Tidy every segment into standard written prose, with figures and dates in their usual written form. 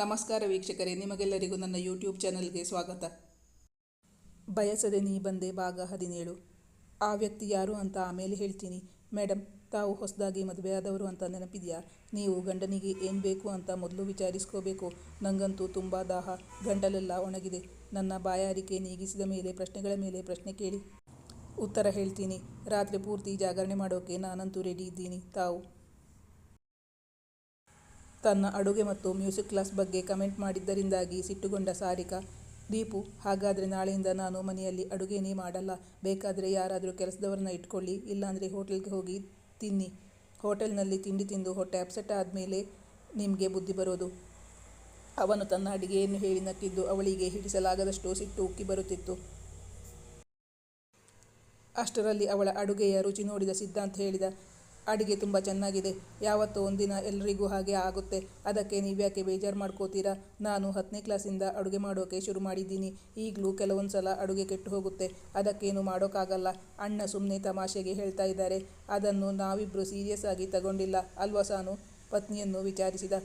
ನಮಸ್ಕಾರ ವೀಕ್ಷಕರೇ, ನಿಮಗೆಲ್ಲರಿಗೂ ನನ್ನ ಯೂಟ್ಯೂಬ್ ಚಾನಲ್ಗೆ ಸ್ವಾಗತ. ಬಯಸದೆ ನೀ ಬಂದೆ ಭಾಗ 17. ಆ ವ್ಯಕ್ತಿ ಯಾರು ಅಂತ ಆಮೇಲೆ ಹೇಳ್ತೀನಿ. ಮೇಡಮ್, ತಾವು ಹೊಸದಾಗಿ ಮದುವೆಯಾದವರು ಅಂತ ನೆನಪಿದೆಯಾ? ನೀವು ಗಂಡನಿಗೆ ಏನು ಬೇಕು ಅಂತ ಮೊದಲು ವಿಚಾರಿಸ್ಕೋಬೇಕು. ನನಗಂತೂ ತುಂಬ ದಾಹ, ಗಂಟಲೆಲ್ಲ ಒಣಗಿದೆ. ನನ್ನ ಬಾಯಾರಿಕೆ ನೀಗಿಸಿದ ಮೇಲೆ ಪ್ರಶ್ನೆಗಳ ಮೇಲೆ ಪ್ರಶ್ನೆ ಕೇಳಿ ಉತ್ತರ ಹೇಳ್ತೀನಿ. ರಾತ್ರಿ ಪೂರ್ತಿ ಜಾಗರಣೆ ಮಾಡೋಕೆ ನಾನಂತೂ ರೆಡಿ ಇದ್ದೀನಿ. ತಾವು ತನ್ನ ಅಡುಗೆ ಮತ್ತು ಮ್ಯೂಸಿಕ್ ಕ್ಲಾಸ್ ಬಗ್ಗೆ ಕಮೆಂಟ್ ಮಾಡಿದ್ದರಿಂದಾಗಿ ಸಿಟ್ಟುಗೊಂಡ ಸಾರಿಕಾ, ದೀಪು, ಹಾಗಾದರೆ ನಾಳೆಯಿಂದ ನಾನು ಮನೆಯಲ್ಲಿ ಅಡುಗೆನೇ ಮಾಡಲ್ಲ. ಬೇಕಾದರೆ ಯಾರಾದರೂ ಕೆಲಸದವರನ್ನ ಇಟ್ಕೊಳ್ಳಿ, ಇಲ್ಲಾಂದರೆ ಹೋಟೆಲ್ಗೆ ಹೋಗಿ ತಿನ್ನಿ. ಹೋಟೆಲ್ನಲ್ಲಿ ತಿಂಡಿ ತಿಂದು ಹೊಟ್ಟೆ ಅಪ್ಸೆಟ್ ಆದಮೇಲೆ ನಿಮಗೆ ಬುದ್ಧಿ ಬರೋದು. ಅವನು ತನ್ನ ಅಡುಗೆಯನ್ನು ಹೇಳಿ ನಕ್ಕಿದ್ದು ಅವಳಿಗೆ ಹಿಡಿಸಲಾಗದಷ್ಟು ಸಿಟ್ಟು ಉಕ್ಕಿ ಬರುತ್ತಿತ್ತು. ಅಷ್ಟರಲ್ಲಿ ಅವಳ ಅಡುಗೆಯ ರುಚಿ ನೋಡಿದ ಸಿದ್ಧಾಂತ್ ಹೇಳಿದ, ಅಡುಗೆ ತುಂಬ ಚೆನ್ನಾಗಿದೆ. ಯಾವತ್ತೋ ಒಂದಿನ ಎಲ್ಲರಿಗೂ ಹಾಗೆ ಆಗುತ್ತೆ. ಅದಕ್ಕೆ ನೀವ್ಯಾಕೆ ಬೇಜಾರು ಮಾಡ್ಕೋತೀರಾ? ನಾನು 10ನೇ ಕ್ಲಾಸಿಂದ ಅಡುಗೆ ಮಾಡೋಕೆ ಶುರು ಮಾಡಿದ್ದೀನಿ. ಈಗಲೂ ಕೆಲವೊಂದು ಸಲ ಅಡುಗೆ ಕೆಟ್ಟು ಹೋಗುತ್ತೆ. ಅದಕ್ಕೇನು ಮಾಡೋಕ್ಕಾಗಲ್ಲ. ಅಣ್ಣ ಸುಮ್ಮನೆ ತಮಾಷೆಗೆ ಹೇಳ್ತಾ ಇದ್ದಾರೆ. ಅದನ್ನು ನಾವಿಬ್ಬರು ಸೀರಿಯಸ್ ಆಗಿ ತಗೊಂಡಿಲ್ಲ ಅಲ್ವಾ ಸಾನು? ಪತ್ನಿಯನ್ನು ವಿಚಾರಿಸಿದ.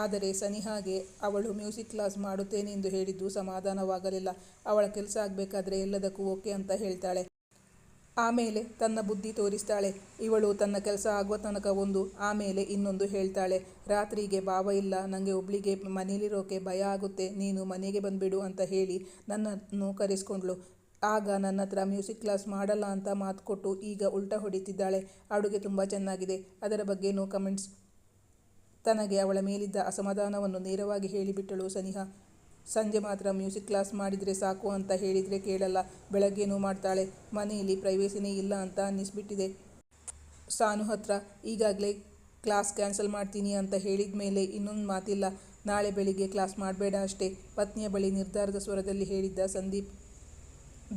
ಆದರೆ ಸನಿಹಾಗೆ ಅವಳು ಮ್ಯೂಸಿಕ್ ಕ್ಲಾಸ್ ಮಾಡುತ್ತೇನೆಂದು ಹೇಳಿದ್ದು ಸಮಾಧಾನವಾಗಲಿಲ್ಲ. ಅವಳ ಕೆಲಸ ಆಗಬೇಕಾದ್ರೆ ಎಲ್ಲದಕ್ಕೂ ಓಕೆ ಅಂತ ಹೇಳ್ತಾಳೆ. ಆಮೇಲೆ ತನ್ನ ಬುದ್ಧಿ ತೋರಿಸ್ತಾಳೆ. ಇವಳು ತನ್ನ ಕೆಲಸ ಆಗುವ ತನಕ ಒಂದು, ಆಮೇಲೆ ಇನ್ನೊಂದು ಹೇಳ್ತಾಳೆ. ರಾತ್ರಿಗೆ ಭಾವ ಇಲ್ಲ, ನನಗೆ ಒಬ್ಳಿಗೆ ಮನೇಲಿರೋಕೆ ಭಯ ಆಗುತ್ತೆ, ನೀನು ಮನೆಗೆ ಬಂದುಬಿಡು ಅಂತ ಹೇಳಿ ನನ್ನನ್ನು ಕರೆಸ್ಕೊಂಡ್ಳು. ಆಗ ನನ್ನ ಹತ್ರ ಮ್ಯೂಸಿಕ್ ಕ್ಲಾಸ್ ಮಾಡಲ್ಲ ಅಂತ ಮಾತು ಕೊಟ್ಟು ಈಗ ಉಲ್ಟಾ ಹೊಡಿತಿದ್ದಾಳೆ. ಅಡುಗೆ ತುಂಬ ಚೆನ್ನಾಗಿದೆ, ಅದರ ಬಗ್ಗೆ ನೋ ಕಮೆಂಟ್ಸ್. ತನಗೆ ಅವಳ ಮೇಲಿದ್ದ ಅಸಮಾಧಾನವನ್ನು ನೇರವಾಗಿ ಹೇಳಿಬಿಟ್ಟಳು ಸನಿಹಾ. ಸಂಜೆ ಮಾತ್ರ ಮ್ಯೂಸಿಕ್ ಕ್ಲಾಸ್ ಮಾಡಿದರೆ ಸಾಕು ಅಂತ ಹೇಳಿದರೆ ಕೇಳಲ್ಲ, ಬೆಳಗ್ಗೆನೂ ಮಾಡ್ತಾಳೆ. ಮನೆಯಲ್ಲಿ ಪ್ರೈವೇಸಿನೇ ಇಲ್ಲ ಅಂತ ಅನ್ನಿಸ್ಬಿಟ್ಟಿದೆ. ಸಾನು ಹತ್ರ ಈಗಾಗಲೇ ಕ್ಲಾಸ್ ಕ್ಯಾನ್ಸಲ್ ಮಾಡ್ತೀನಿ ಅಂತ ಹೇಳಿದ ಮೇಲೆ ಇನ್ನೊಂದು ಮಾತಿಲ್ಲ. ನಾಳೆ ಬೆಳಿಗ್ಗೆ ಕ್ಲಾಸ್ ಮಾಡಬೇಡ ಅಷ್ಟೇ, ಪತ್ನಿಯ ಬಳಿ ನಿರ್ಧಾರದ ಸ್ವರದಲ್ಲಿ ಹೇಳಿದ್ದ ಸಂದೀಪ್.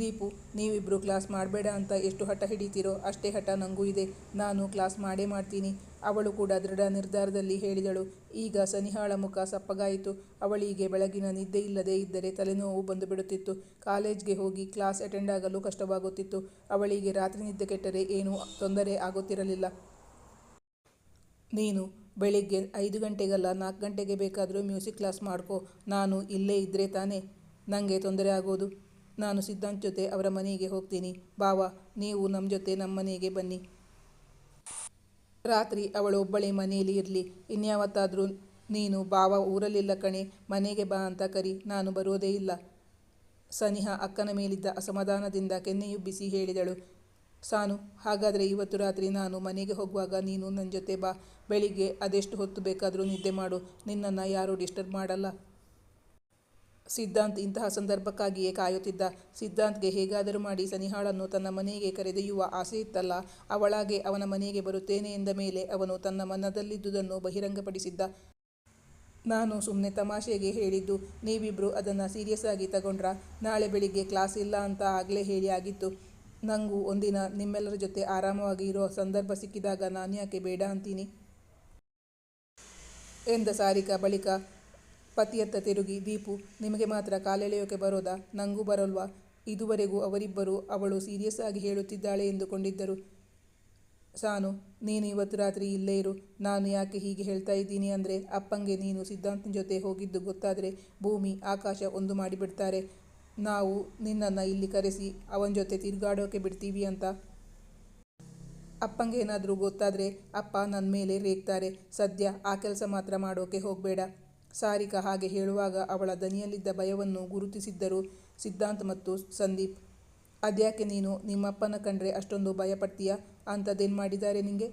ದೀಪು, ನೀವಿಬ್ಬರು ಕ್ಲಾಸ್ ಮಾಡಬೇಡ ಅಂತ ಎಷ್ಟು ಹಠ ಹಿಡಿತೀರೋ ಅಷ್ಟೇ ಹಠ ನನಗೂ ಇದೆ. ನಾನು ಕ್ಲಾಸ್ ಮಾಡೇ ಮಾಡ್ತೀನಿ. ಅವಳು ಕೂಡ ದೃಢ ನಿರ್ಧಾರದಲ್ಲಿ ಹೇಳಿದಳು. ಈಗ ಸನಿಹಾಳ ಮುಖ ಸಪ್ಪಗಾಯಿತು. ಅವಳಿಗೆ ಬೆಳಗಿನ ನಿದ್ದೆ ಇಲ್ಲದೆ ಇದ್ದರೆ ತಲೆನೋವು ಬಂದುಬಿಡುತ್ತಿತ್ತು. ಕಾಲೇಜ್ಗೆ ಹೋಗಿ ಕ್ಲಾಸ್ ಅಟೆಂಡ್ ಆಗಲು ಕಷ್ಟವಾಗುತ್ತಿತ್ತು. ಅವಳಿಗೆ ರಾತ್ರಿ ನಿದ್ದೆ ಕೆಟ್ಟರೆ ಏನೂ ತೊಂದರೆ ಆಗುತ್ತಿರಲಿಲ್ಲ. ನೀನು ಬೆಳಿಗ್ಗೆ 5 ಗಂಟೆಗಲ್ಲ 4 ಗಂಟೆಗೆ ಬೇಕಾದರೂ ಮ್ಯೂಸಿಕ್ ಕ್ಲಾಸ್ ಮಾಡ್ಕೋ. ನಾನು ಇಲ್ಲೇ ಇದ್ದರೆ ತಾನೇ ನನಗೆ ತೊಂದರೆ ಆಗೋದು. ನಾನು ಸಿದ್ಧಾಂತ್ ಜೊತೆ ಅವರ ಮನೆಗೆ ಹೋಗ್ತೀನಿ. ಬಾವಾ, ನೀವು ನಮ್ಮ ಜೊತೆ ನಮ್ಮ ಮನೆಗೆ ಬನ್ನಿ. ರಾತ್ರಿ ಅವಳು ಒಬ್ಬಳೇ ಮನೆಯಲ್ಲಿ ಇರಲಿ. ಇನ್ಯಾವತ್ತಾದರೂ ನೀನು ಬಾವ ಊರಲ್ಲಿಲ್ಲ ಕಣೆ, ಮನೆಗೆ ಬಾ ಅಂತ ಕರಿ, ನಾನು ಬರೋದೇ ಇಲ್ಲ. ಸನಿಹಾ ಅಕ್ಕನ ಮೇಲಿದ್ದ ಅಸಮಾಧಾನದಿಂದ ಕೆನ್ನೆಯುಬ್ಬಿಸಿ ಹೇಳಿದಳು. ಸಾನು, ಹಾಗಾದರೆ ಇವತ್ತು ರಾತ್ರಿ ನಾನು ಮನೆಗೆ ಹೋಗುವಾಗ ನೀನು ನನ್ನ ಜೊತೆ ಬಾ. ಬೆಳಿಗ್ಗೆ ಅದೆಷ್ಟು ಹೊತ್ತು ಬೇಕಾದರೂ ನಿದ್ದೆ ಮಾಡು, ನಿನ್ನನ್ನು ಯಾರೂ ಡಿಸ್ಟರ್ಬ್ ಮಾಡಲ್ಲ. ಸಿದ್ಧಾಂತ್ ಇಂತಹ ಸಂದರ್ಭಕ್ಕಾಗಿಯೇ ಕಾಯುತ್ತಿದ್ದ. ಸಿದ್ಧಾಂತ್ಗೆ ಹೇಗಾದರೂ ಮಾಡಿ ಸನಿಹಾಳನ್ನು ತನ್ನ ಮನೆಗೆ ಕರೆದೊಯ್ಯುವ ಆಸೆ ಇತ್ತಲ್ಲ, ಅವಳಾಗೆ ಅವನ ಮನೆಗೆ ಬರುತ್ತೇನೆ ಎಂದ ಮೇಲೆ ಅವನು ತನ್ನ ಮನದಲ್ಲಿದ್ದುದನ್ನು ಬಹಿರಂಗಪಡಿಸಿದ್ದ. ನಾನು ಸುಮ್ಮನೆ ತಮಾಷೆಗೆ ಹೇಳಿದ್ದು, ನೀವಿಬ್ಬರು ಅದನ್ನು ಸೀರಿಯಸ್ ಆಗಿ ತಗೊಂಡ್ರಾ? ನಾಳೆ ಬೆಳಿಗ್ಗೆ ಕ್ಲಾಸ್ ಇಲ್ಲ ಅಂತ ಆಗಲೇ ಹೇಳಿ ಆಗಿತ್ತು. ನನಗೂ ಒಂದಿನ ನಿಮ್ಮೆಲ್ಲರ ಜೊತೆ ಆರಾಮವಾಗಿ ಇರೋ ಸಂದರ್ಭ ಸಿಕ್ಕಿದಾಗ ನಾನ್ಯಾಕೆ ಬೇಡ ಅಂತೀನಿ ಎಂದ ಸಾರಿಕಾ ಬಳಿಕ ಪತಿಯತ್ತ ತಿರುಗಿ, ದೀಪು, ನಿಮಗೆ ಮಾತ್ರ ಕಾಲೆಳೆಯೋಕೆ ಬರೋದಾ? ನನಗೂ ಬರೋಲ್ವಾ? ಇದುವರೆಗೂ ಅವರಿಬ್ಬರು ಅವಳು ಸೀರಿಯಸ್ ಆಗಿ ಹೇಳುತ್ತಿದ್ದಾಳೆ ಎಂದುಕೊಂಡಿದ್ದರು. ಸಾನು, ನೀನು ಇವತ್ತು ರಾತ್ರಿ ಇಲ್ಲೇ ಇರು. ನಾನು ಯಾಕೆ ಹೀಗೆ ಹೇಳ್ತಾ ಇದ್ದೀನಿ ಅಂದರೆ, ಅಪ್ಪಂಗೆ ನೀನು ಸಿದ್ಧಾಂತನ ಜೊತೆ ಹೋಗಿದ್ದು ಗೊತ್ತಾದರೆ ಭೂಮಿ ಆಕಾಶ ಒಂದು ಮಾಡಿಬಿಡ್ತಾರೆ. ನಾವು ನಿನ್ನನ್ನು ಇಲ್ಲಿ ಕರೆಸಿ ಅವನ ಜೊತೆ ತಿರುಗಾಡೋಕೆ ಬಿಡ್ತೀವಿ ಅಂತ. ಅಪ್ಪಂಗೇನಾದರೂ ಗೊತ್ತಾದರೆ ಅಪ್ಪ ನನ್ನ ಮೇಲೆ ರೇಗ್ತಾರೆ. ಸದ್ಯ ಆ ಕೆಲಸ ಮಾತ್ರ ಮಾಡೋಕೆ ಹೋಗಬೇಡ. ಸಾರಿಕಾ ಹಾಗೆ ಹೇಳುವಾಗ ಅವಳ ದನಿಯಲ್ಲಿದ್ದ ಭಯವನ್ನು ಗುರುತಿಸಿದ್ದರು ಸಿದ್ಧಾಂತ್ ಮತ್ತು ಸಂದೀಪ್. ಅದ್ಯಾಕೆ ನೀನು ನಿಮ್ಮಪ್ಪನ ಕಂಡ್ರೆ ಅಷ್ಟೊಂದು ಭಯಪಡ್ತೀಯಾ? ಅಂಥದ್ದೇನು ಮಾಡಿದ್ದಾರೆ ನಿಂಗೆ?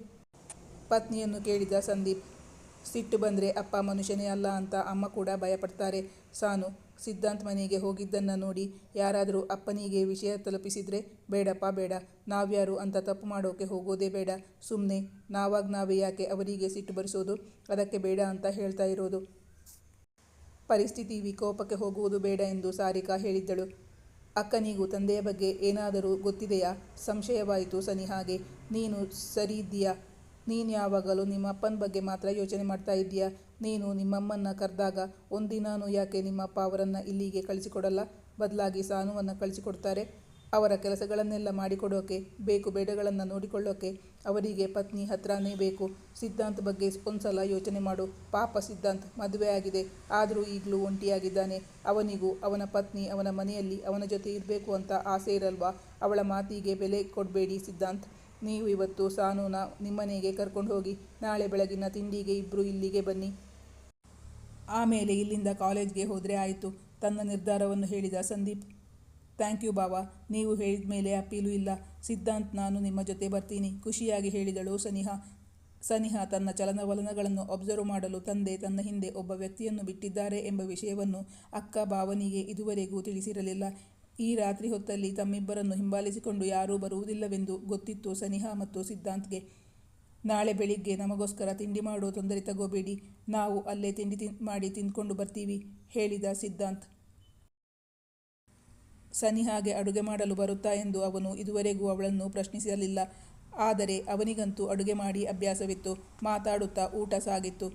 ಪತ್ನಿಯನ್ನು ಕೇಳಿದ ಸಂದೀಪ್. ಸಿಟ್ಟು ಬಂದರೆ ಅಪ್ಪ ಮನುಷ್ಯನೇ ಅಲ್ಲ ಅಂತ ಅಮ್ಮ ಕೂಡ ಭಯಪಡ್ತಾರೆ. ಸಾನು, ಸಿದ್ಧಾಂತ್ ಮನೆಗೆ ಹೋಗಿದ್ದನ್ನು ನೋಡಿ ಯಾರಾದರೂ ಅಪ್ಪನಿಗೆ ವಿಷಯ ತಲುಪಿಸಿದರೆ? ಬೇಡಪ್ಪ ಬೇಡ, ನಾವ್ಯಾರು ಅಂತ ತಪ್ಪು ಮಾಡೋಕೆ ಹೋಗೋದೇ ಬೇಡ. ಸುಮ್ಮನೆ ನಾವಾಗ ನಾವೇ ಯಾಕೆ ಅವರಿಗೆ ಸಿಟ್ಟು ಬರಿಸೋದು? ಅದಕ್ಕೆ ಬೇಡ ಅಂತ ಹೇಳ್ತಾ ಇರೋದು. ಪರಿಸ್ಥಿತಿ ವಿಕೋಪಕ್ಕೆ ಹೋಗುವುದು ಬೇಡ ಎಂದು ಸಾರಿಕಾ ಹೇಳಿದ್ದಳು. ಅಕ್ಕನಿಗೂ ತಂದೆಯ ಬಗ್ಗೆ ಏನಾದರೂ ಗೊತ್ತಿದೆಯಾ? ಸಂಶಯವಾಯಿತು ಸನಿಹಾಗೆ. ನೀನು ಸರಿ ಇದ್ದೀಯಾ? ನೀನು ಯಾವಾಗಲೂ ನಿಮ್ಮಪ್ಪನ ಬಗ್ಗೆ ಮಾತ್ರ ಯೋಚನೆ ಮಾಡ್ತಾ ಇದ್ದೀಯಾ? ನೀನು ನಿಮ್ಮಮ್ಮನ್ನ ಕರೆದಾಗ ಒಂದಿನಾನು ಯಾಕೆ ನಿಮ್ಮಪ್ಪ ಅವರನ್ನು ಇಲ್ಲಿಗೆ ಕಳಿಸಿಕೊಡಲ್ಲ? ಬದಲಾಗಿ ಸಾನುವನ್ನು ಕಳಿಸಿಕೊಡ್ತಾರೆ. ಅವರ ಕೆಲಸಗಳನ್ನೆಲ್ಲ ಮಾಡಿಕೊಡೋಕೆ, ಬೇಕು ಬೇಡಗಳನ್ನು ನೋಡಿಕೊಳ್ಳೋಕೆ ಅವರಿಗೆ ಪತ್ನಿ ಹತ್ರನೇ ಬೇಕು. ಸಿದ್ಧಾಂತ್ ಬಗ್ಗೆ ಒಂದ್ಸಲ ಯೋಚನೆ ಮಾಡು. ಪಾಪ ಸಿದ್ಧಾಂತ್, ಮದುವೆ ಆಗಿದೆ, ಆದರೂ ಈಗಲೂ ಒಂಟಿಯಾಗಿದ್ದಾನೆ. ಅವನಿಗೂ ಅವನ ಪತ್ನಿ ಅವನ ಮನೆಯಲ್ಲಿ ಅವನ ಜೊತೆ ಇರಬೇಕು ಅಂತ ಆಸೆ ಇರಲ್ವಾ? ಅವಳ ಮಾತಿಗೆ ಬೆಲೆ ಕೊಡಬೇಡಿ ಸಿದ್ಧಾಂತ್. ನೀವು ಇವತ್ತು ಸಾನುನ ನಿಮ್ಮನೆಗೆ ಕರ್ಕೊಂಡು ಹೋಗಿ, ನಾಳೆ ಬೆಳಗಿನ ತಿಂಡಿಗೆ ಇಬ್ರು ಇಲ್ಲಿಗೆ ಬನ್ನಿ. ಆಮೇಲೆ ಇಲ್ಲಿಂದ ಕಾಲೇಜ್ಗೆ ಹೋದರೆ ಆಯಿತು, ತನ್ನ ನಿರ್ಧಾರವನ್ನು ಹೇಳಿದ ಸಂದೀಪ್. ಥ್ಯಾಂಕ್ ಯು ಬಾವಾ, ನೀವು ಹೇಳಿದ ಮೇಲೆ ಅಪ್ಪೀಲು ಇಲ್ಲ. ಸಿದ್ಧಾಂತ್, ನಾನು ನಿಮ್ಮ ಜೊತೆ ಬರ್ತೀನಿ, ಖುಷಿಯಾಗಿ ಹೇಳಿದಳು ಸನಿಹಾ. ಸನಿಹಾ ತನ್ನ ಚಲನವಲನಗಳನ್ನು ಅಬ್ಸರ್ವ್ ಮಾಡಲು ತಂದೆ ತನ್ನ ಹಿಂದೆ ಒಬ್ಬ ವ್ಯಕ್ತಿಯನ್ನು ಬಿಟ್ಟಿದ್ದಾರೆ ಎಂಬ ವಿಷಯವನ್ನು ಅಕ್ಕ ಭಾವನಿಗೆ ಇದುವರೆಗೂ ತಿಳಿಸಿರಲಿಲ್ಲ. ಈ ರಾತ್ರಿ ಹೊತ್ತಲ್ಲಿ ತಮ್ಮಿಬ್ಬರನ್ನು ಹಿಂಬಾಲಿಸಿಕೊಂಡು ಯಾರೂ ಬರುವುದಿಲ್ಲವೆಂದು ಗೊತ್ತಿತ್ತು ಸನಿಹಾ ಮತ್ತು ಸಿದ್ಧಾಂತ್ಗೆ. ನಾಳೆ ಬೆಳಿಗ್ಗೆ ನಮಗೋಸ್ಕರ ತಿಂಡಿ ಮಾಡೋ ತೊಂದರೆ ತಗೋಬೇಡಿ, ನಾವು ಅಲ್ಲೇ ತಿಂಡಿ ಮಾಡಿ ತಿಂದ್ಕೊಂಡು ಬರ್ತೀವಿ, ಹೇಳಿದ ಸಿದ್ಧಾಂತ್. ಸನಿಹಾಗೆ ಅಡುಗೆ ಮಾಡಲು ಬರುತ್ತಾ ಎಂದು ಅವನು ಇದುವರೆಗೂ ಅವಳನ್ನು ಪ್ರಶ್ನಿಸಲಿಲ್ಲ. ಆದರೆ ಅವನಿಗಂತೂ ಅಡುಗೆ ಮಾಡಿ ಅಭ್ಯಾಸವಿತ್ತು. ಮಾತಾಡುತ್ತಾ ಊಟ ಸಾಗಿತ್ತು.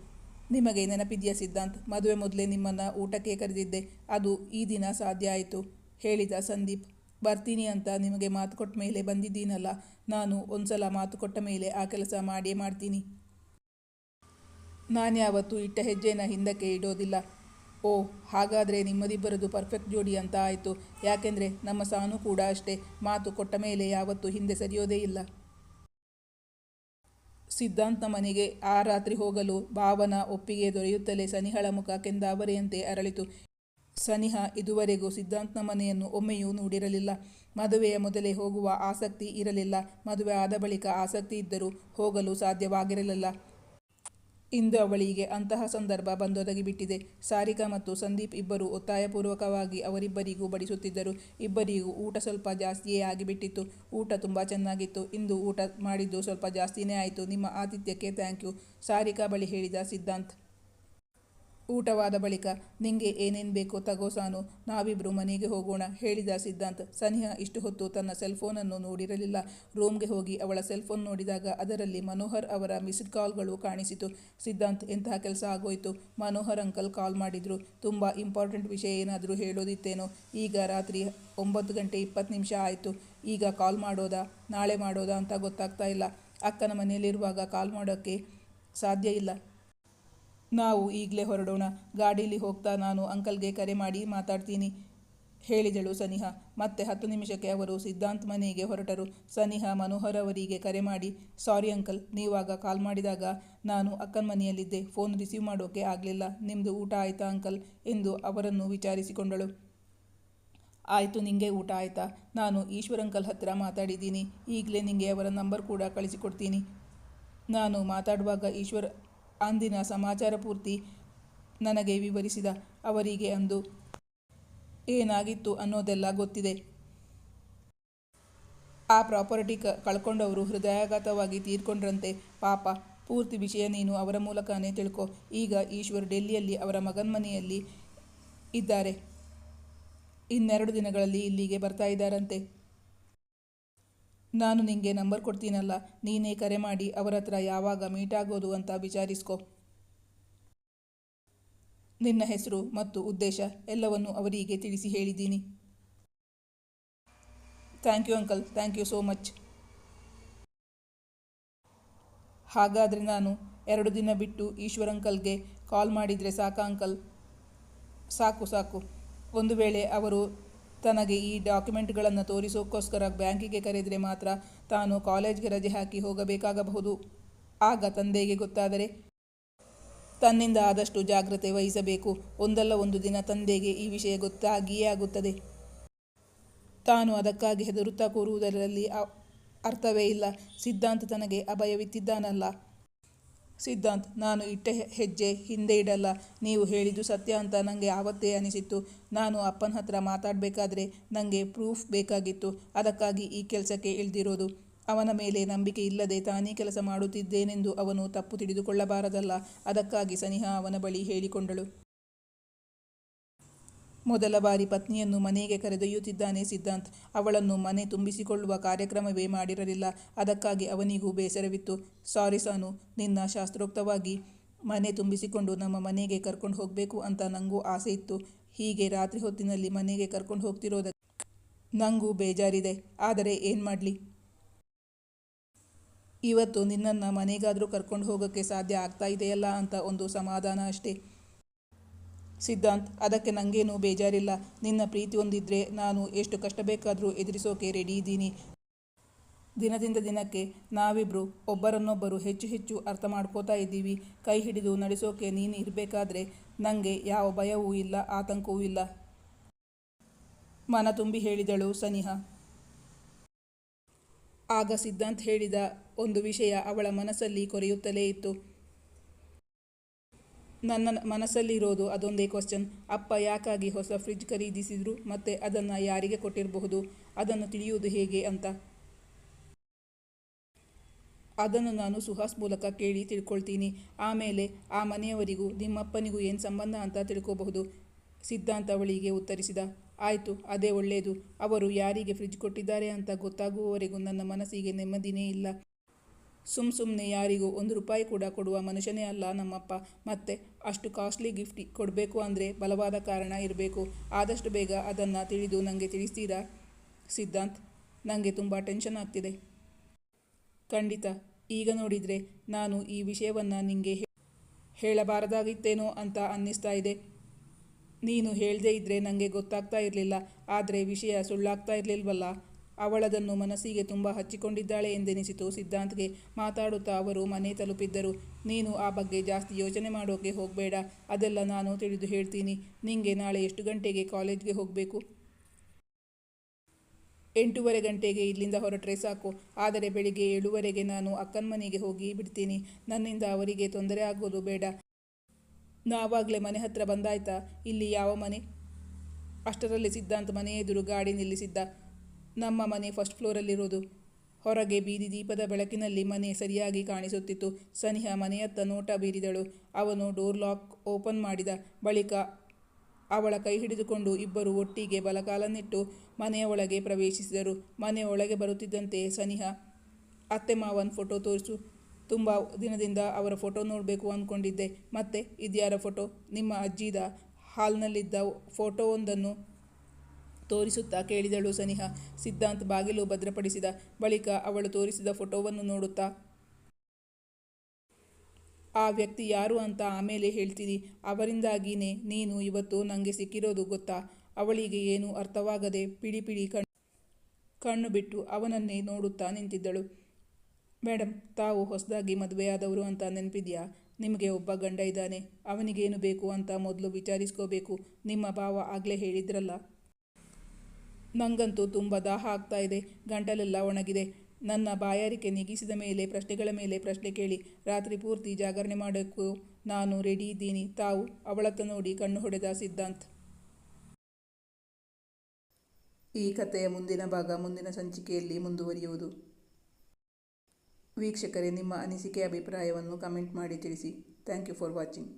ನಿಮಗೆ ನೆನಪಿದೆಯಾ ಸಿದ್ಧಾಂತ್, ಮದುವೆ ಮೊದಲೇ ನಿಮ್ಮನ್ನು ಊಟಕ್ಕೆ ಕರೆದಿದ್ದೆ, ಅದು ಈ ದಿನ ಸಾಧ್ಯ ಆಯಿತು, ಹೇಳಿದ ಸಂದೀಪ್. ಬರ್ತೀನಿ ಅಂತ ನಿಮಗೆ ಮಾತು ಕೊಟ್ಟ ಮೇಲೆ ಬಂದಿದ್ದೀನಲ್ಲ, ನಾನು ಒಂದ್ಸಲ ಮಾತು ಕೊಟ್ಟ ಮೇಲೆ ಆ ಕೆಲಸ ಮಾಡೇ ಮಾಡ್ತೀನಿ. ನಾನ್ಯಾವತ್ತೂ ಇಟ್ಟ ಹೆಜ್ಜೆನ ಹಿಂದಕ್ಕೆ ಇಡೋದಿಲ್ಲ. ಓ, ಹಾಗಾದರೆ ನಿಮ್ಮದಿಬ್ಬರದು ಪರ್ಫೆಕ್ಟ್ ಜೋಡಿ ಅಂತ ಆಯಿತು. ಯಾಕೆಂದರೆ ನಮ್ಮ ಸಾನು ಕೂಡ ಅಷ್ಟೇ, ಮಾತು ಕೊಟ್ಟ ಮೇಲೆ ಯಾವತ್ತೂ ಹಿಂದೆ ಸರಿಯೋದೇ ಇಲ್ಲ. ಸಿದ್ಧಾಂತ್ನ ಮನೆಗೆ ಆ ರಾತ್ರಿ ಹೋಗಲು ಭಾವನ ಒಪ್ಪಿಗೆ ದೊರೆಯುತ್ತಲೇ ಸನಿಹಳ ಮುಖ ಕೆಂದಾವರೆಯಂತೆ ಅರಳಿತು. ಸನಿಹಾ ಇದುವರೆಗೂ ಸಿದ್ಧಾಂತ್ನ ಮನೆಯನ್ನು ಒಮ್ಮೆಯೂ ನೋಡಿರಲಿಲ್ಲ. ಮದುವೆಯ ಮೊದಲೇ ಹೋಗುವ ಆಸಕ್ತಿ ಇರಲಿಲ್ಲ. ಮದುವೆ ಆದ ಬಳಿಕ ಆಸಕ್ತಿ ಇದ್ದರೂ ಹೋಗಲು ಸಾಧ್ಯವಾಗಿರಲಿಲ್ಲ. ಇಂದು ಅವಳಿಗೆ ಅಂತಹ ಸಂದರ್ಭ ಬಂದೊದಗಿಬಿಟ್ಟಿದೆ. ಸಾರಿಕಾ ಮತ್ತು ಸಂದೀಪ್ ಇಬ್ಬರೂ ಒತ್ತಾಯಪೂರ್ವಕವಾಗಿ ಅವರಿಬ್ಬರಿಗೂ ಬಡಿಸುತ್ತಿದ್ದರು. ಇಬ್ಬರಿಗೂ ಊಟ ಸ್ವಲ್ಪ ಜಾಸ್ತಿಯೇ ಆಗಿಬಿಟ್ಟಿತ್ತು. ಊಟ ತುಂಬ ಚೆನ್ನಾಗಿತ್ತು. ಇಂದು ಊಟ ಮಾಡಿದ್ದು ಸ್ವಲ್ಪ ಜಾಸ್ತಿನೇ ಆಯಿತು. ನಿಮ್ಮ ಆತಿಥ್ಯಕ್ಕೆ ಥ್ಯಾಂಕ್ ಯು, ಸಾರಿಕಾ ಬಳಿ ಹೇಳಿದ ಸಿದ್ಧಾಂತ್. ಊಟವಾದ ಬಳಿಕ ನಿಂಗೆ ಏನೇನು ಬೇಕೋ ತಗೋ ಸಾನು, ನಾವಿಬ್ರು ಮನೆಗೆ ಹೋಗೋಣ, ಹೇಳಿದ ಸಿದ್ಧಾಂತ್. ಸನಿಹಾ ಇಷ್ಟು ಹೊತ್ತು ತನ್ನ ಸೆಲ್ಫೋನನ್ನು ನೋಡಿರಲಿಲ್ಲ. ರೂಮ್ಗೆ ಹೋಗಿ ಅವಳ ಸೆಲ್ಫೋನ್ ನೋಡಿದಾಗ ಅದರಲ್ಲಿ ಮನೋಹರ್ ಅವರ ಮಿಸ್ಡ್ ಕಾಲ್ಗಳು ಕಾಣಿಸಿತು. ಸಿದ್ಧಾಂತ್, ಎಂತಹ ಕೆಲಸ ಆಗೋಯ್ತು, ಮನೋಹರ್ ಅಂಕಲ್ ಕಾಲ್ ಮಾಡಿದ್ರು, ತುಂಬ ಇಂಪಾರ್ಟೆಂಟ್ ವಿಷಯ ಏನಾದರೂ ಹೇಳೋದಿತ್ತೇನೋ. ಈಗ ರಾತ್ರಿ 9:20 ಆಯಿತು, ಈಗ ಕಾಲ್ ಮಾಡೋದಾ ನಾಳೆ ಮಾಡೋದಾ ಅಂತ ಗೊತ್ತಾಗ್ತಾ ಇಲ್ಲ. ಅಕ್ಕನ ಮನೆಯಲ್ಲಿರುವಾಗ ಕಾಲ್ ಮಾಡೋಕ್ಕೆ ಸಾಧ್ಯ ಇಲ್ಲ. ನಾವು ಈಗಲೇ ಹೊರಡೋಣ, ಗಾಡೀಲಿ ಹೋಗ್ತಾ ನಾನು ಅಂಕಲ್ಗೆ ಕರೆ ಮಾಡಿ ಮಾತಾಡ್ತೀನಿ, ಹೇಳಿದಳು ಸನಿಹಾ. ಮತ್ತೆ 10 ನಿಮಿಷಕ್ಕೆ ಅವರು ಸಿದ್ಧಾಂತ್ ಮನೆಗೆ ಹೊರಟರು. ಸನಿಹಾ ಮನೋಹರ್ ಅವರಿಗೆ ಕರೆ ಮಾಡಿ, ಸಾರಿ ಅಂಕಲ್, ನೀವಾಗ ಕಾಲ್ ಮಾಡಿದಾಗ ನಾನು ಅಕ್ಕನ ಮನೆಯಲ್ಲಿದ್ದೆ, ಫೋನ್ ರಿಸೀವ್ ಮಾಡೋಕೆ ಆಗಲಿಲ್ಲ. ನಿಮ್ಮದು ಊಟ ಆಯಿತಾ ಅಂಕಲ್ ಎಂದು ಅವರನ್ನು ವಿಚಾರಿಸಿಕೊಂಡಳು. ಆಯಿತು, ನಿಂಗೆ ಊಟ ಆಯಿತಾ? ನಾನು ಈಶ್ವರ್ ಅಂಕಲ್ ಹತ್ರ ಮಾತಾಡಿದ್ದೀನಿ, ಈಗಲೇ ನಿಂಗೆ ಅವರ ನಂಬರ್ ಕೂಡ ಕಳಿಸಿಕೊಡ್ತೀನಿ. ನಾನು ಮಾತಾಡುವಾಗ ಈಶ್ವರ್ ಅಂದಿನ ಸಮಾಚಾರ ಪೂರ್ತಿ ನನಗೆ ವಿವರಿಸಿದ. ಅವರಿಗೆ ಅಂದು ಏನಾಗಿತ್ತು ಅನ್ನೋದೆಲ್ಲ ಗೊತ್ತಿದೆ. ಆ ಪ್ರಾಪರ್ಟಿ ಕಳ್ಕೊಂಡವರು ಹೃದಯಾಘಾತವಾಗಿ ತೀರ್ಕೊಂಡ್ರಂತೆ, ಪಾಪ. ಪೂರ್ತಿ ವಿಷಯ ನೀನು ಅವರ ಮೂಲಕನೇ ತಿಳ್ಕೊ. ಈಗ ಈಶ್ವರ್ ಡೆಲ್ಲಿಯಲ್ಲಿ ಅವರ ಮಗನ ಮನೆಯಲ್ಲಿ ಇದ್ದಾರೆ. ಇನ್ನೆರಡು ದಿನಗಳಲ್ಲಿ ಇಲ್ಲಿಗೆ ಬರ್ತಾ ಇದ್ದಾರಂತೆ. ನಾನು ನಿಂಗೆ ನಂಬರ್ ಕೊಡ್ತೀನಲ್ಲ, ನೀನೇ ಕರೆ ಮಾಡಿ ಅವರತ್ರ ಯಾವಾಗ ಮೀಟ್ ಆಗೋದು ಅಂತ ವಿಚಾರಿಸ್ಕೊ. ನಿನ್ನ ಹೆಸರು ಮತ್ತು ಉದ್ದೇಶ ಎಲ್ಲವನ್ನು ಅವರಿಗೆ ತಿಳಿಸಿ ಹೇಳಿದ್ದೀನಿ. Thank you uncle, thank you so much. ಹಾಗಾದರೆ ನಾನು 2 ದಿನ ಬಿಟ್ಟು ಈಶ್ವರ್ ಅಂಕಲ್ಗೆ ಕಾಲ್ ಮಾಡಿದರೆ ಸಾಕಾ ಅಂಕಲ್? ಸಾಕು ಸಾಕು. ಒಂದು ವೇಳೆ ಅವರು ತನಗೆ ಈ ಡಾಕ್ಯುಮೆಂಟ್ಗಳನ್ನು ತೋರಿಸೋಕ್ಕೋಸ್ಕರ ಬ್ಯಾಂಕಿಗೆ ಕರೆದರೆ ಮಾತ್ರ ತಾನು ಕಾಲೇಜ್ಗೆ ರಜೆ ಹಾಕಿ ಹೋಗಬೇಕಾಗಬಹುದು. ಆಗ ತಂದೆಗೆ ಗೊತ್ತಾದರೆ ತನ್ನಿಂದ ಆದಷ್ಟು ಜಾಗ್ರತೆ ವಹಿಸಬೇಕು. ಒಂದಲ್ಲ ಒಂದು ದಿನ ತಂದೆಗೆ ಈ ವಿಷಯ ಗೊತ್ತಾಗಿಯೇ ಆಗುತ್ತದೆ. ತಾನು ಅದಕ್ಕಾಗಿ ಹೆದರುತ್ತಾ ಕೂರುವುದರಲ್ಲಿ ಅರ್ಥವೇ ಇಲ್ಲ. ಸಿದ್ಧಾಂತ್ ತನಗೆ ಅಭಯವಿತ್ತಿದ್ದಾನಲ್ಲ. ಸಿದ್ಧಾಂತ್, ನಾನು ಇಟ್ಟ ಹೆಜ್ಜೆ ಹಿಂದೆ ಇಡಲ್ಲ. ನೀವು ಹೇಳಿದ್ದು ಸತ್ಯ ಅಂತ ನನಗೆ ಆವತ್ತೇ ಅನಿಸಿತ್ತು. ನಾನು ಅಪ್ಪನ ಹತ್ರ ಮಾತಾಡಬೇಕಾದ್ರೆ ನನಗೆ ಪ್ರೂಫ್ ಬೇಕಾಗಿತ್ತು. ಅದಕ್ಕಾಗಿ ಈ ಕೆಲಸಕ್ಕೆ ಇಳಿದಿರೋದು. ಅವನ ಮೇಲೆ ನಂಬಿಕೆ ಇಲ್ಲದೆ ತಾನೇ ಕೆಲಸ ಮಾಡುತ್ತಿದ್ದೇನೆಂದು ಅವನು ತಪ್ಪು ತಿಳಿದುಕೊಳ್ಳಬಾರದಲ್ಲ. ಅದಕ್ಕಾಗಿ ಸನಿಹಾ ಅವನ ಬಳಿ ಹೇಳಿಕೊಂಡಳು. ಮೊದಲ ಬಾರಿ ಪತ್ನಿಯನ್ನು ಮನೆಗೆ ಕರೆದೊಯ್ಯುತ್ತಿದ್ದಾನೆ ಸಿದ್ಧಾಂತ್. ಅವಳನ್ನು ಮನೆ ತುಂಬಿಸಿಕೊಳ್ಳುವ ಕಾರ್ಯಕ್ರಮವೇ ಮಾಡಿರಲಿಲ್ಲ. ಅದಕ್ಕಾಗಿ ಅವನಿಗೂ ಬೇಸರವಿತ್ತು. ಸಾರಿ ಸಾನು, ನಿನ್ನ ಶಾಸ್ತ್ರೋಕ್ತವಾಗಿ ಮನೆ ತುಂಬಿಸಿಕೊಂಡು ನಮ್ಮ ಮನೆಗೆ ಕರ್ಕೊಂಡು ಹೋಗಬೇಕು ಅಂತ ನನಗೂ ಆಸೆ ಇತ್ತು. ಹೀಗೆ ರಾತ್ರಿ ಹೊತ್ತಿನಲ್ಲಿ ಮನೆಗೆ ಕರ್ಕೊಂಡು ಹೋಗ್ತಿರೋದಕ್ಕೆ ನನಗೂ ಬೇಜಾರಿದೆ, ಆದರೆ ಏನು ಮಾಡಲಿ. ಇವತ್ತು ನಿನ್ನನ್ನು ಮನೆಗಾದರೂ ಕರ್ಕೊಂಡು ಹೋಗೋಕ್ಕೆ ಸಾಧ್ಯ ಆಗ್ತಾ ಇದೆಯಲ್ಲ ಅಂತ ಒಂದು ಸಮಾಧಾನ ಅಷ್ಟೇ. ಸಿದ್ಧಾಂತ್, ಅದಕ್ಕೆ ನನಗೇನು ಬೇಜಾರಿಲ್ಲ. ನಿನ್ನ ಪ್ರೀತಿ ಹೊಂದಿದ್ರೆ ನಾನು ಎಷ್ಟು ಕಷ್ಟ ಬೇಕಾದರೂ ಎದುರಿಸೋಕೆ ರೆಡಿ ಇದ್ದೀನಿ. ದಿನದಿಂದ ದಿನಕ್ಕೆ ನಾವಿಬ್ಬರು ಒಬ್ಬರನ್ನೊಬ್ಬರು ಹೆಚ್ಚು ಹೆಚ್ಚು ಅರ್ಥ ಮಾಡ್ಕೋತಾ ಇದ್ದೀವಿ. ಕೈ ಹಿಡಿದು ನಡೆಸೋಕೆ ನೀನು ಇರಬೇಕಾದ್ರೆ ನನಗೆ ಯಾವ ಭಯವೂ ಇಲ್ಲ, ಆತಂಕವೂ ಇಲ್ಲ. ಮನ ತುಂಬಿ ಹೇಳಿದಳು ಸನಿಹಾ. ಆಗ ಸಿದ್ಧಾಂತ್ ಹೇಳಿದ ಒಂದು ವಿಷಯ ಅವಳ ಮನಸ್ಸಲ್ಲಿ ಕೊರೆಯುತ್ತಲೇ ಇತ್ತು. ನನ್ನ ಮನಸ್ಸಲ್ಲಿರೋದು ಅದೊಂದೇ ಕ್ವಶ್ಚನ್. ಅಪ್ಪ ಯಾಕಾಗಿ ಹೊಸ ಫ್ರಿಡ್ಜ್ ಖರೀದಿಸಿದ್ರು, ಮತ್ತೆ ಅದನ್ನು ಯಾರಿಗೆ ಕೊಟ್ಟಿರಬಹುದು, ಅದನ್ನು ತಿಳಿಯುವುದು ಹೇಗೆ ಅಂತ. ಅದನ್ನು ನಾನು ಸುಹಾಸ್ ಮೂಲಕ ಕೇಳಿ ತಿಳ್ಕೊಳ್ತೀನಿ. ಆಮೇಲೆ ಆ ಮನೆಯವರಿಗೂ ನಿಮ್ಮಪ್ಪನಿಗೂ ಏನು ಸಂಬಂಧ ಅಂತ ತಿಳ್ಕೋಬಹುದು. ಸಿದ್ಧಾಂತ್ ಅವಳಿಗೆ ಉತ್ತರಿಸಿದ. ಆಯಿತು, ಅದೇ ಒಳ್ಳೆಯದು. ಅವರು ಯಾರಿಗೆ ಫ್ರಿಡ್ಜ್ ಕೊಟ್ಟಿದ್ದಾರೆ ಅಂತ ಗೊತ್ತಾಗುವವರೆಗೂ ನನ್ನ ಮನಸ್ಸಿಗೆ ನೆಮ್ಮದಿನೇ ಇಲ್ಲ. ಸುಮ್ಮನೆ ಯಾರಿಗೂ ₹1 ಕೂಡ ಕೊಡುವ ಮನುಷ್ಯನೇ ಅಲ್ಲ ನಮ್ಮಪ್ಪ. ಮತ್ತೆ ಅಷ್ಟು ಕಾಸ್ಟ್ಲಿ ಗಿಫ್ಟ್ ಕೊಡಬೇಕು ಅಂದರೆ ಬಲವಾದ ಕಾರಣ ಇರಬೇಕು. ಆದಷ್ಟು ಬೇಗ ಅದನ್ನು ತಿಳಿದು ನನಗೆ ತಿಳಿಸ್ತೀರಾ ಸಿದ್ಧಾಂತ್? ನನಗೆ ತುಂಬ ಟೆನ್ಷನ್ ಆಗ್ತಿದೆ. ಖಂಡಿತ. ಈಗ ನೋಡಿದರೆ ನಾನು ಈ ವಿಷಯವನ್ನು ನಿನಗೆ ಹೇಳಬಾರದಾಗಿತ್ತೇನೋ ಅಂತ ಅನ್ನಿಸ್ತಾ ಇದೆ. ನೀನು ಹೇಳದೇ ಇದ್ದರೆ ನನಗೆ ಗೊತ್ತಾಗ್ತಾ ಇರಲಿಲ್ಲ. ಆದರೆ ವಿಷಯ ಸುಳ್ಳಾಗ್ತಾ ಇರಲಿಲ್ವಲ್ಲ. ಅವಳದನ್ನು ಮನಸ್ಸಿಗೆ ತುಂಬ ಹಚ್ಚಿಕೊಂಡಿದ್ದಾಳೆ ಎಂದೆನಿಸಿತು ಸಿದ್ಧಾಂತ್ಗೆ. ಮಾತಾಡುತ್ತಾ ಅವರು ಮನೆ ತಲುಪಿದ್ದರು. ನೀನು ಆ ಬಗ್ಗೆ ಜಾಸ್ತಿ ಯೋಚನೆ ಮಾಡೋಕೆ ಹೋಗಬೇಡ. ಅದೆಲ್ಲ ನಾನು ತಿಳಿದು ಹೇಳ್ತೀನಿ. ನಿಂಗೆ ನಾಳೆ ಎಷ್ಟು ಗಂಟೆಗೆ ಕಾಲೇಜ್ಗೆ ಹೋಗಬೇಕು? 8:30 ಗಂಟೆಗೆ ಇಲ್ಲಿಂದ ಹೊರಟ್ರೆ ಸಾಕು. ಆದರೆ ಬೆಳಿಗ್ಗೆ 7:30ಗೆ ನಾನು ಅಕ್ಕನ ಮನೆಗೆ ಹೋಗಿ ಬಿಡ್ತೀನಿ. ನನ್ನಿಂದ ಅವರಿಗೆ ತೊಂದರೆ ಆಗೋದು ಬೇಡ. ನಾವಾಗಲೇ ಮನೆ ಹತ್ರ ಬಂದಾಯ್ತಾ? ಇಲ್ಲಿ ಯಾವ ಮನೆ? ಅಷ್ಟರಲ್ಲಿ ಸಿದ್ಧಾಂತ್ ಮನೆ ಎದುರು ಗಾಡಿ ನಿಲ್ಲಿಸಿದ್ದ. ನಮ್ಮ ಮನೆ ಫಸ್ಟ್ ಫ್ಲೋರಲ್ಲಿರೋದು. ಹೊರಗೆ ಬೀದಿ ದೀಪದ ಬೆಳಕಿನಲ್ಲಿ ಮನೆ ಸರಿಯಾಗಿ ಕಾಣಿಸುತ್ತಿತ್ತು. ಸನಿಹಾ ಮನೆಯತ್ತ ನೋಟ ಬೀರಿದಳು. ಅವನು ಡೋರ್ ಲಾಕ್ ಓಪನ್ ಮಾಡಿದ ಬಳಿಕ ಅವಳ ಕೈ ಹಿಡಿದುಕೊಂಡು ಇಬ್ಬರು ಒಟ್ಟಿಗೆ ಬಲಕಾಲನ್ನಿಟ್ಟು ಮನೆಯ ಒಳಗೆ ಪ್ರವೇಶಿಸಿದರು. ಮನೆಯ ಒಳಗೆ ಬರುತ್ತಿದ್ದಂತೆ ಸನಿಹಾ, ಅತ್ತೆ ಮಾವನ ಫೋಟೋ ತೋರಿಸು. ತುಂಬ ದಿನದಿಂದ ಅವರ ಫೋಟೋ ನೋಡಬೇಕು ಅಂದ್ಕೊಂಡಿದ್ದೆ. ಮತ್ತೆ ಇದ್ಯಾರ ಫೋಟೋ? ನಿಮ್ಮ ಅಜ್ಜಿದ. ಹಾಲ್ನಲ್ಲಿದ್ದ ಫೋಟೋವೊಂದನ್ನು ತೋರಿಸುತ್ತಾ ಕೇಳಿದಳು ಸನಿಹಾ. ಸಿದ್ಧಾಂತ್ ಬಾಗಿಲು ಭದ್ರಪಡಿಸಿದ ಬಳಿಕ ಅವಳು ತೋರಿಸಿದ ಫೋಟೋವನ್ನು ನೋಡುತ್ತಾ, ಆ ವ್ಯಕ್ತಿ ಯಾರು ಅಂತ ಆಮೇಲೆ ಹೇಳ್ತೀನಿ. ಅವರಿಂದಾಗಿಯೇ ನೀನು ಇವತ್ತು ನನಗೆ ಸಿಕ್ಕಿರೋದು ಗೊತ್ತಾ? ಅವಳಿಗೆ ಏನೂ ಅರ್ಥವಾಗದೆ ಪಿಡಿ ಕಣ್ಣು ಬಿಟ್ಟು ಅವನನ್ನೇ ನೋಡುತ್ತಾ ನಿಂತಿದ್ದಳು. ಮೇಡಮ್, ತಾವು ಹೊಸದಾಗಿ ಮದುವೆಯಾದವರು ಅಂತ ನೆನಪಿದೆಯಾ? ನಿಮಗೆ ಒಬ್ಬ ಗಂಡ ಇದ್ದಾನೆ. ಅವನಿಗೇನು ಬೇಕು ಅಂತ ಮೊದಲು ವಿಚಾರಿಸ್ಕೋಬೇಕು. ನಿಮ್ಮ ಭಾವ ಆಗಲೇ ಹೇಳಿದ್ರಲ್ಲ. ನನಗಂತೂ ತುಂಬ ದಾಹ ಆಗ್ತಾ ಇದೆ. ಗಂಟಲೆಲ್ಲ ಒಣಗಿದೆ. ನನ್ನ ಬಾಯಾರಿಕೆ ನೀಗಿಸಿದ ಮೇಲೆ ಪ್ರಶ್ನೆಗಳ ಮೇಲೆ ಪ್ರಶ್ನೆ ಕೇಳಿ. ರಾತ್ರಿ ಪೂರ್ತಿ ಜಾಗರಣೆ ಮಾಡೋಕ್ಕೂ ನಾನು ರೆಡಿ ಇದ್ದೀನಿ. ತಾವು ಅವಳತ್ತ ನೋಡಿ ಕಣ್ಣು ಹೊಡೆದ ಸಿದ್ಧಾಂತ್. ಈ ಕಥೆಯ ಮುಂದಿನ ಭಾಗ ಮುಂದಿನ ಸಂಚಿಕೆಯಲ್ಲಿ ಮುಂದುವರಿಯುವುದು. ವೀಕ್ಷಕರೇ, ನಿಮ್ಮ ಅನಿಸಿಕೆ ಅಭಿಪ್ರಾಯವನ್ನು ಕಮೆಂಟ್ ಮಾಡಿ ತಿಳಿಸಿ. Thank you for watching.